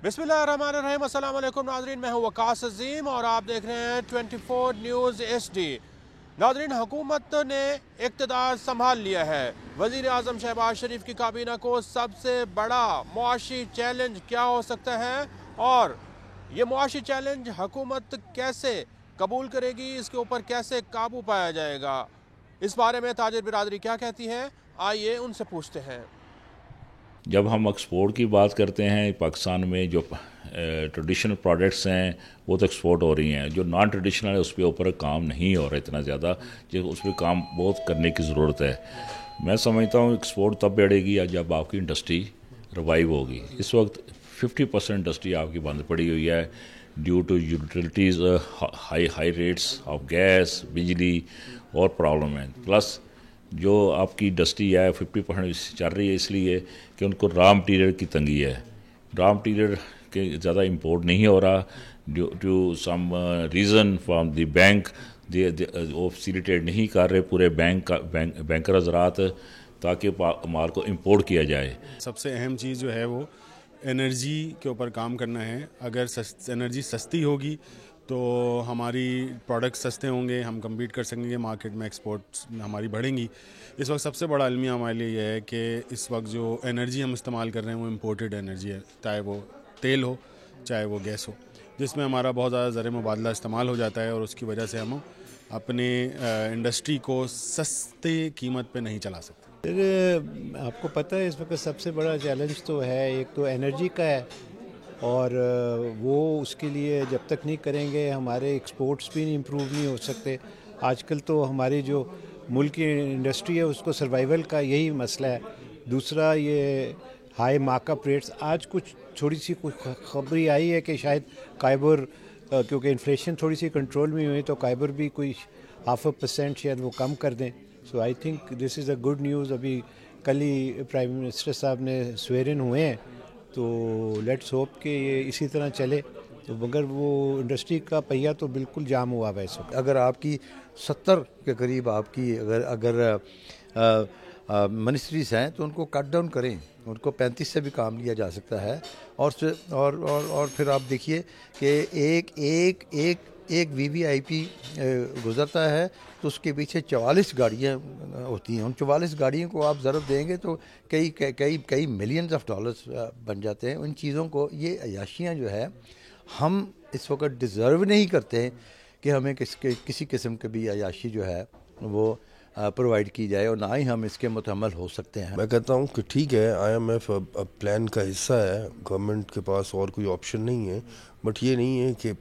बिस्मिल्लाहिर्रहमानिर्रहीम। अस्सलाम वालेकुम नाज़रीन, मैं हूँ वकास अज़ीम और आप देख रहे हैं 24 न्यूज़ HD। नाज़रीन, हुकूमत ने इक़्तिदार संभाल लिया है। वज़ीर आज़म शहबाज शरीफ की काबीना को सबसे बड़ा मुआशी चैलेंज क्या हो सकता है और ये मुआशी चैलेंज हुकूमत कैसे कबूल करेगी, इसके ऊपर कैसे काबू पाया जाएगा, इस बारे में ताजिर बिरादरी क्या कहती है, आइए उनसे पूछते हैं। जब हम एक्सपोर्ट की बात करते हैं, पाकिस्तान में जो ट्रेडिशनल प्रोडक्ट्स हैं वो तो एक्सपोर्ट हो रही हैं, जो नॉन ट्रेडिशनल है उस पर ऊपर काम नहीं हो रहा इतना ज़्यादा, जो उस पर काम बहुत करने की ज़रूरत है। मैं समझता हूँ एक्सपोर्ट तब बढ़ेगी जब आपकी इंडस्ट्री रिवाइव होगी। इस वक्त 50% इंडस्ट्री आपकी बंद पड़ी हुई है due to utilities, high rates of gas, बिजली और प्रॉब्लम है। प्लस जो आपकी इंडस्ट्री है 50% चल रही है इसलिए कि उनको रॉ मटीरियल की तंगी है। रॉ मटीरियल के ज़्यादा इंपोर्ट नहीं हो रहा due to some reason from the bank. वो फैसिलिटेट नहीं कर रहे पूरे बैंकर हज़रात ताकि माल को इंपोर्ट किया जाए। सबसे अहम चीज़ जो है वो एनर्जी के ऊपर काम करना है। अगर एनर्जी सस्ती होगी तो हमारी प्रोडक्ट सस्ते होंगे, हम कम्पीट कर सकेंगे मार्केट में, एक्सपोर्ट्स हमारी बढ़ेंगी। इस वक्त सबसे बड़ा अलमिया हमारे लिए यह है कि इस वक्त जो एनर्जी हम इस्तेमाल कर रहे हैं वो इम्पोर्टेड एनर्जी है, चाहे वो तेल हो चाहे वो गैस हो, जिसमें हमारा बहुत ज़्यादा ज़र मुबादला इस्तेमाल हो जाता है और उसकी वजह से हम अपने इंडस्ट्री को सस्ते कीमत पे नहीं चला सकते। आपको पता है इस वक्त सबसे बड़ा चैलेंज तो है, एक तो एनर्जी का है और वो उसके लिए जब तक नहीं करेंगे हमारे एक्सपोर्ट्स भी इम्प्रूव नहीं हो सकते। आजकल तो हमारी जो मुल्क की इंडस्ट्री है उसको सर्वाइवल का यही मसला है। दूसरा ये हाई मार्कअप रेट्स, आज कुछ थोड़ी सी कुछ खबरी आई है कि शायद काइबर, क्योंकि इन्फ्लेशन थोड़ी सी कंट्रोल में हुई तो काइबर भी कोई 0.5% शायद वो कम कर दें। So I think this is a good news. अभी कल ही प्राइम मिनिस्टर साहब ने स्वेरिन हुए हैं तो लेट्स होप कि ये इसी तरह चले। तो मगर वो इंडस्ट्री का पहिया तो बिल्कुल जाम हुआ है इस वक्त। अगर आपकी 70 के करीब आपकी अगर मिनिस्ट्रीज़ हैं तो उनको कट डाउन करें, उनको 35 से भी काम लिया जा सकता है। और फिर आप देखिए कि एक VVIP गुजरता है तो उसके पीछे 44 गाड़ियाँ होती हैं। उन 44 गाड़ियों को आप ज़रूर देंगे तो कई मिलियंस ऑफ डॉलर्स बन जाते हैं। उन चीज़ों को, ये अयाशियाँ जो है हम इस वक्त डिज़र्व नहीं करते कि हमें किसी किस्म की भी अयाशी जो है वो प्रोवाइड की जाए और ना ही हम इसके मुतहम्मल हो सकते हैं। मैं कहता हूँ कि ठीक है, IMF अब प्लान का हिस्सा है, गवर्नमेंट के पास और कोई ऑप्शन नहीं है, बट ये नहीं है कि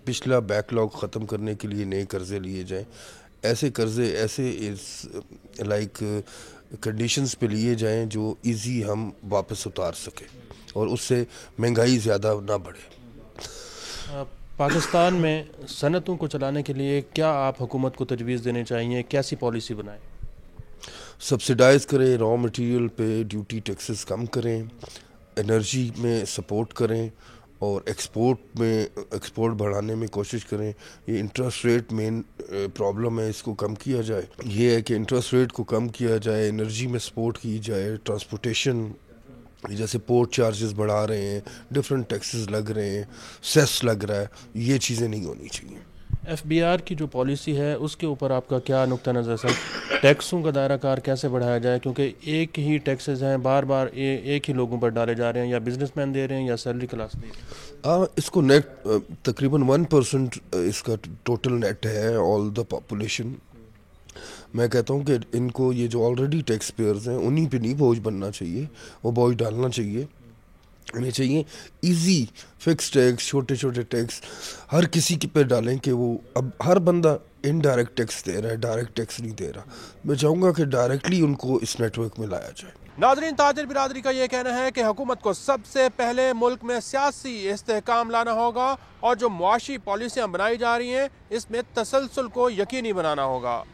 पिछला बैकलॉग ख़त्म करने के लिए नए कर्ज़े लिए जाएं। ऐसे कर्ज़े ऐसे लाइक कंडीशंस पे लिए जाएं जो इजी हम वापस उतार सकें और उससे महंगाई ज़्यादा ना बढ़े। पाकिस्तान में सनतों को चलाने के लिए क्या आप हुकूमत को तजवीज़ देने चाहिए, कैसी पॉलिसी बनाएं? सब्सिडाइज़ करें, रॉ मटेरियल पे ड्यूटी टैक्सेस कम करें, एनर्जी में सपोर्ट करें और एक्सपोर्ट बढ़ाने में कोशिश करें। ये इंटरेस्ट रेट मेन प्रॉब्लम है, इसको कम किया जाए। ये है कि इंटरेस्ट रेट को कम किया जाए, एनर्जी में सपोर्ट की जाए, ट्रांसपोर्टेशन जैसे पोर्ट चार्जेस बढ़ा रहे हैं, डिफरेंट टैक्सेस लग रहे हैं, सेस लग रहा है, ये चीज़ें नहीं होनी चाहिए। FBR की जो पॉलिसी है उसके ऊपर आपका क्या नुक्ता नज़र सर? टैक्सों का दायरा कार कैसे बढ़ाया जाए, क्योंकि एक ही टैक्सेस हैं बार बार एक ही लोगों पर डाले जा रहे हैं, या बिजनेसमैन दे रहे हैं या सैलरी क्लास दे रहे हैं। इसको नेट तकरीबन 1% इसका टोटल नेट है ऑल द पॉपुलेशन। मैं कहता हूँ कि इनको ये जो ऑलरेडी टैक्स पेयर्स हैं उन्हीं पे नहीं बोझ बनना चाहिए, वो बोझ डालना चाहिए। उन्हें चाहिए इजी फिक्स टैक्स, छोटे छोटे टैक्स हर किसी के पे डालें कि वो, अब हर बंदा इनडायरेक्ट टैक्स दे रहा है, डायरेक्ट टैक्स नहीं दे रहा। मैं चाहूँगा कि डायरेक्टली उनको इस नेटवर्क में लाया जाए। नाज़रीन, ताजिर बिरादरी का ये कहना है कि हुकूमत को सबसे पहले मुल्क में सियासी इस्तेहकाम लाना होगा और जो मुआशी पॉलिसियाँ बनाई जा रही हैं इसमें तसलसल को यकीनी बनाना होगा।